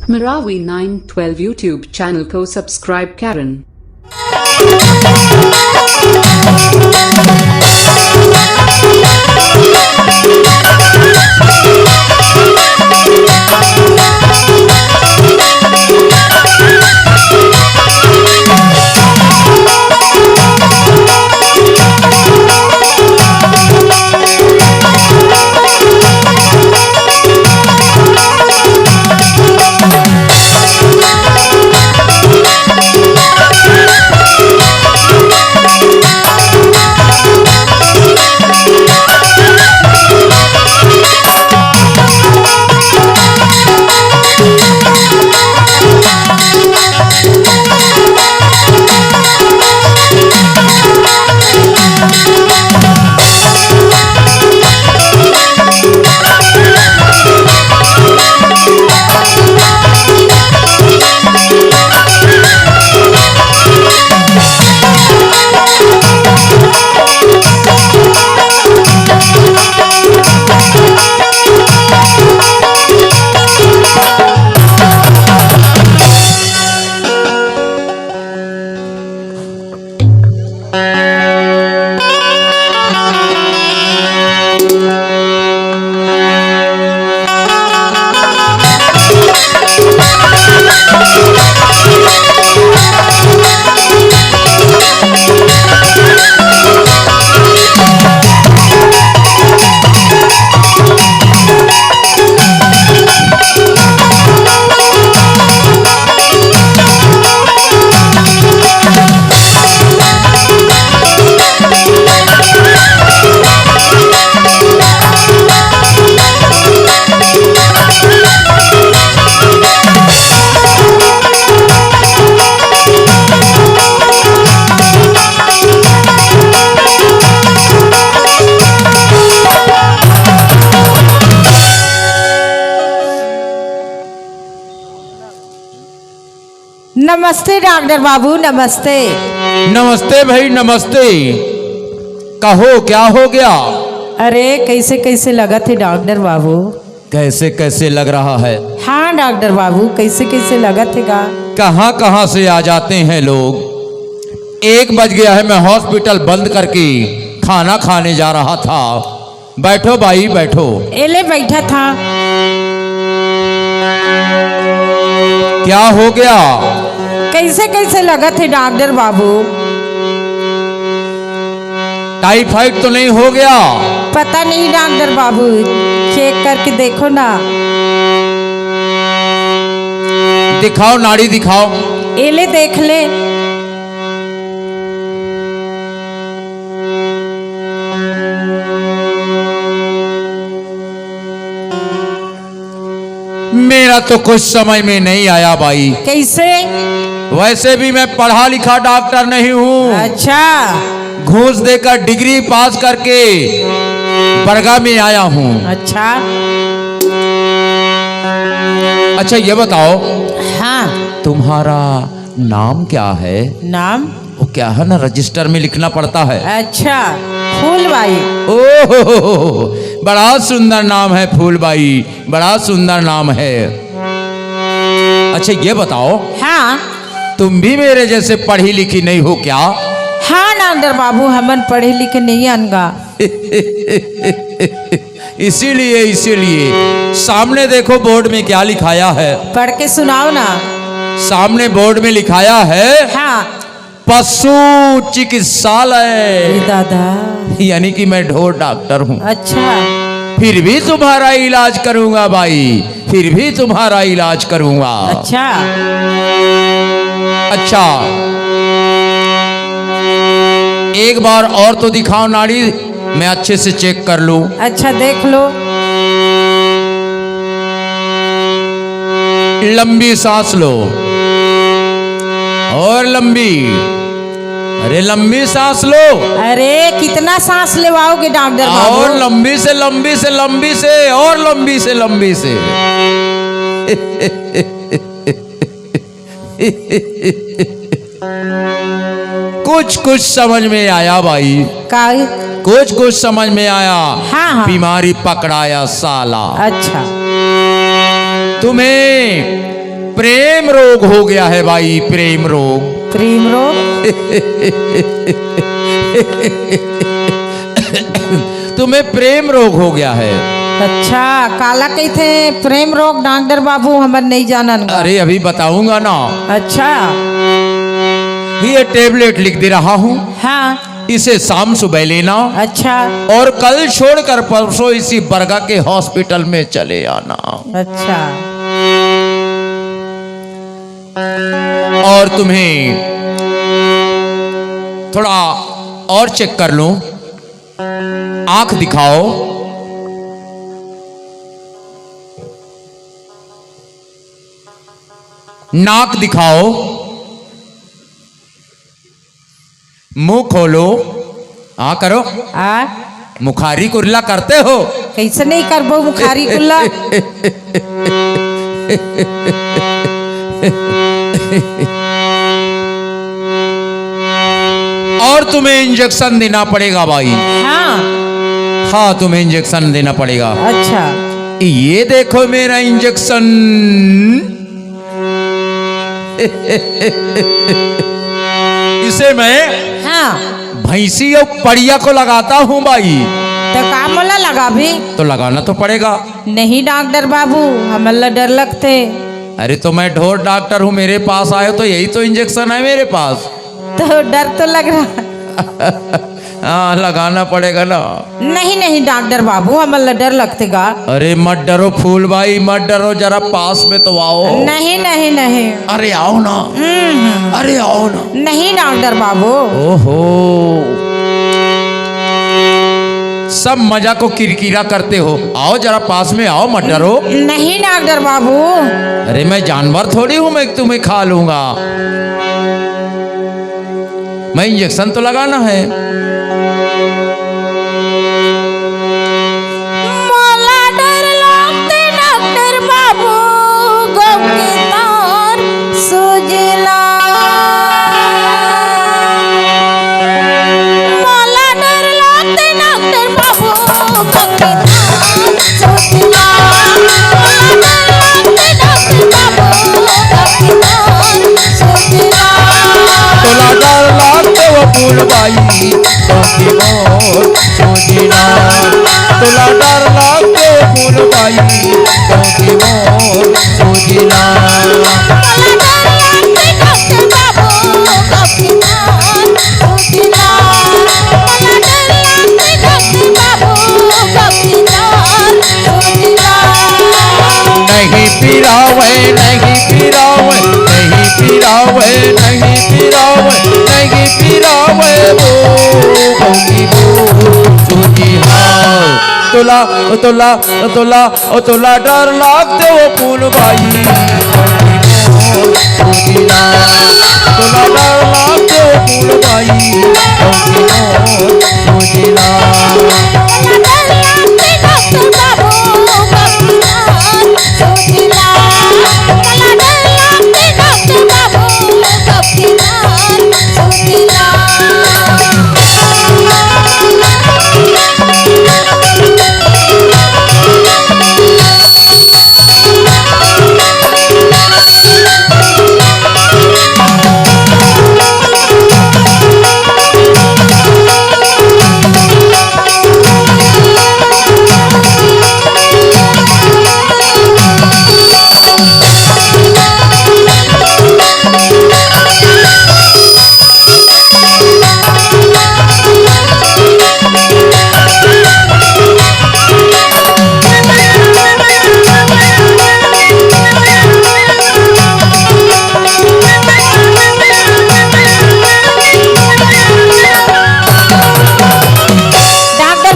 Marawi 912 YouTube channel को subscribe करें। नमस्ते डॉक्टर बाबू, नमस्ते। नमस्ते भाई, नमस्ते। कहो क्या हो गया? अरे कैसे कैसे लगा थे डॉक्टर बाबू? कैसे कैसे लग रहा है? हाँ डॉक्टर बाबू, कैसे कैसे लगा थे का? कहाँ कहाँ से आ जाते हैं लोग। 1 बज गया है, मैं हॉस्पिटल बंद करके खाना खाने जा रहा था। बैठो भाई बैठो। एले बैठा था। क्या हो गया? कैसे कैसे लगा थे डॉक्टर बाबू? टाइफाइड तो नहीं हो गया? पता नहीं डॉक्टर बाबू, चेक करके देखो ना। दिखाओ, नाड़ी दिखाओ। एले देख ले। मेरा तो कुछ समझ में नहीं आया भाई। कैसे? वैसे भी मैं पढ़ा लिखा डॉक्टर नहीं हूँ। अच्छा। घूस देकर डिग्री पास करके बरगा में आया हूँ। अच्छा अच्छा ये बताओ, हाँ। तुम्हारा नाम क्या है? नाम? वो क्या है ना, रजिस्टर में लिखना पड़ता है। अच्छा, फूलबाई। ओह, बड़ा सुंदर नाम है फूलबाई, बड़ा सुंदर नाम है। अच्छा ये बताओ, हाँ। तुम भी मेरे जैसे पढ़ी लिखी नहीं हो क्या? हाँ डॉक्टर बाबू, हमन पढ़े लिखे नहीं अनगा। इसीलिए सामने देखो बोर्ड में क्या लिखाया है। पढ़ के सुनाओ ना। सामने बोर्ड में लिखाया है, हाँ। पशु चिकित्सालय। दादा, यानी कि मैं ढोर डॉक्टर हूँ। अच्छा। फिर भी तुम्हारा इलाज करूंगा भाई, फिर भी तुम्हारा इलाज करूंगा। अच्छा। अच्छा, एक बार और तो दिखाओ नाड़ी, मैं अच्छे से चेक कर लूं। अच्छा देख लो। लंबी सांस लो, और लंबी। अरे लंबी सांस लो। अरे कितना सांस लेवाओगे डॉक्टर बाबू? और लंबी से लंबी से लंबी से और लंबी से लंबी से। कुछ समझ में आया भाई, का? कुछ समझ में आया। हाँ। बीमारी पकड़ाया साला। अच्छा। तुम्हें प्रेम रोग हो गया है भाई, प्रेम रोग। प्रेम रोग? तुम्हें प्रेम रोग हो गया है। अच्छा, काला कही थे प्रेम रोग डॉक्टर बाबू, हमर नहीं जानन। अरे अभी बताऊंगा ना। अच्छा, ये टेबलेट लिख दे रहा हूँ। हाँ। इसे शाम सुबह लेना। अच्छा। और कल छोड़कर परसों इसी बरगा के हॉस्पिटल में चले आना। अच्छा। और तुम्हें थोड़ा और चेक कर लूं। आंख दिखाओ। नाक दिखाओ। मुंह खोलो। हाँ करो। मुखारी कुल्ला करते हो? कैसे नहीं करबो मुखारी कुल्ला। और तुम्हें इंजेक्शन देना पड़ेगा भाई। हाँ। हाँ, तुम्हें इंजेक्शन देना पड़ेगा। अच्छा। ये देखो मेरा इंजेक्शन। इसे मैं भैंसी और पड़िया को लगाता हूँ भाई। तो का मोला लगा भी? तो लगाना तो पड़ेगा। नहीं डॉक्टर बाबू, हमें डर लगते। अरे तो मैं ढोर डॉक्टर हूँ, मेरे पास आए तो यही तो इंजेक्शन है मेरे पास। तो डर तो लग रहा। हाँ, लगाना पड़ेगा ना। नहीं नहीं डॉक्टर बाबू, हमें डर लगतेगा। अरे मत डरो फूल भाई, मत डरो, जरा पास में तो आओ। नहीं नहीं नहीं। अरे आओ ना। अरे आओ ना। नहीं डॉक्टर बाबू। ओहो, सब मजा को किरकिरा करते हो। आओ जरा पास में आओ, मत डरो। नहीं डॉक्टर बाबू। अरे मैं जानवर थोड़ी हूं, मैं तुम्हें खा लूंगा। मैं इंजेक्शन तो लगाना है। मोला डर लगते डॉक्टर बाबू, गम के तार सुजला। मोला डर लगते डॉक्टर बाबू, गम के तार सुजला। मोला डर लगते डॉक्टर बाबू, गम के तार सुजला। तोला डर लागते वो फूल भाई, बाकी मोर सोजिना। तोला डर लागते वो फूल भाई, बाकी मोर सोजिना। नहीं पिरावे, नहीं पिरावे, नहीं पिरावे, नहीं पिरावे, नहीं पिरावे वो होगी वो सोजी। हाँ तोला तोला तोला तोला डर लागते वो फूल भाई, सोजीना। तोला डर लागते वो फूल भाई, सोजीना।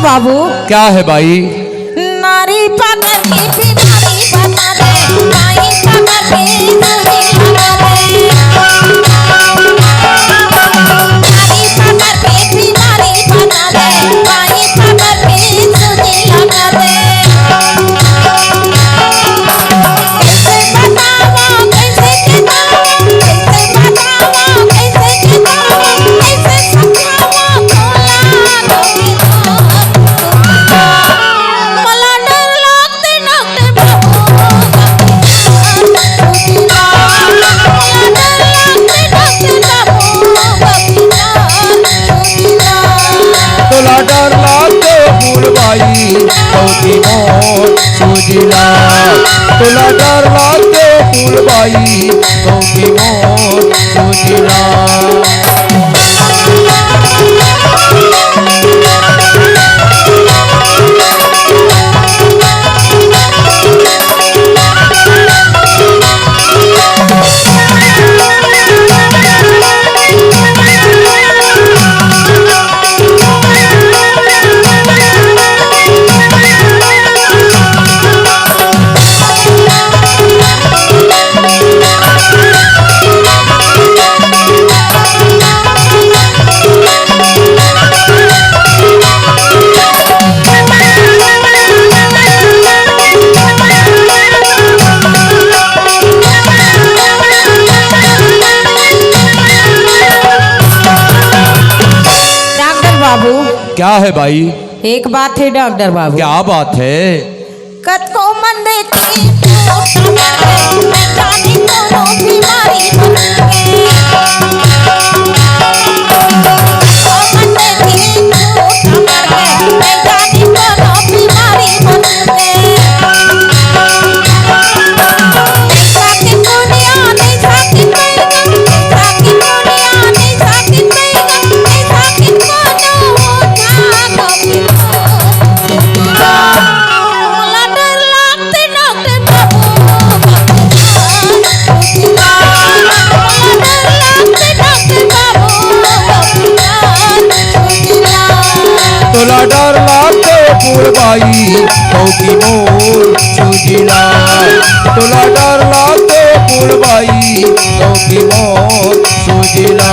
बाबू क्या है भाई? नारी पकड़ के भी नारी बता दे, नाई पकड़ के दूरी लगा दे। नारी पकड़ के भी नारी बता दे, नाई पकड़ के दूरी लगा दे। कैसे बतावा, कैसे बतावा, कैसे बतावा, कैसे बतावा, कैसे समझावा, भोला गोविंदा। तोला डर लागते फूलबाई गाँव की मोर सुजिला। क्या है भाई? एक बात है डॉक्टर बाबू। क्या बात है? कत को मन देती मैं जानी कोनो बीमारी डर लागते फूलबाई गाँव की मोर सुजिला। तोला डर लागते फूलबाई गाँव की मोर सुजिला।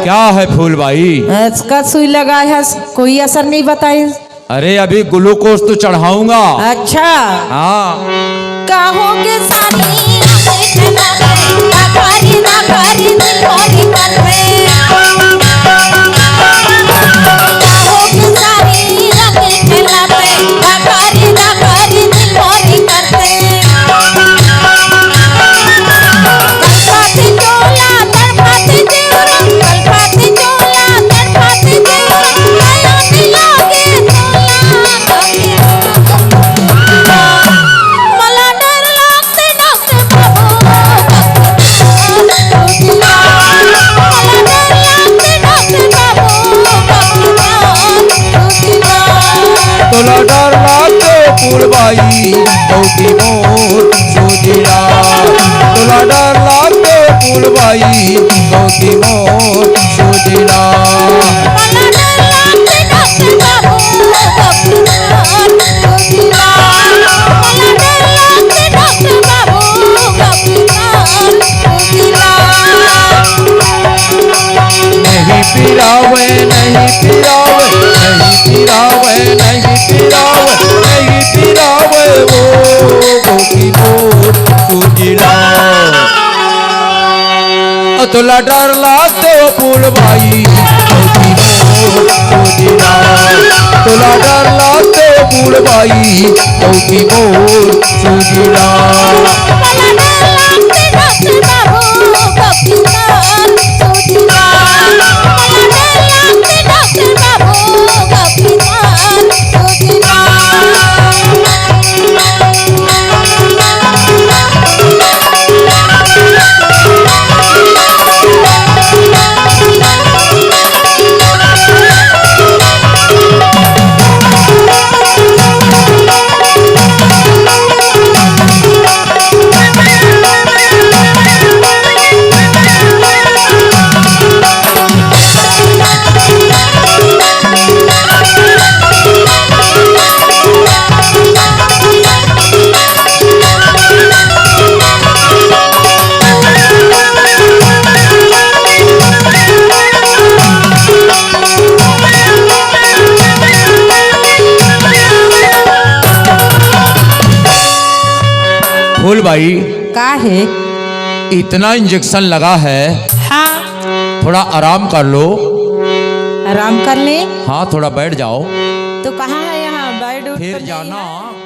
क्या है फूलबाई? इसका सुई लगाए है, कोई असर नहीं बताए। अरे अभी ग्लूकोज तो चढ़ाऊंगा। अच्छा हाँ। कहोगे सारी नाकारी नाकारी दिल होरी कर रे। कहोगे सारी रंग खेला पे नाकारी नाकारी दिल होरी करते। तोला डर लागते फूलबाई गाँव की मोर सुजिला। तोला डर लागते फूलबाई गाँव की मोर सुजिला। नहीं पिरावे नहीं पिरावे नहीं पिरावे नहीं पिरावे नहीं पिरावे वो की मोर सुजिला। तोला डर लागते फूलबाई गाँव की मोर सुजिला। तोला डर लागते फूलबाई गाँव की मोर सुजिला। बाई का है? इतना इंजेक्शन लगा है, हाँ थोड़ा आराम कर लो। आराम कर ले। हाँ थोड़ा बैठ जाओ, तो कहाँ है यहाँ बेड उठ फिर कर नहीं जाना है?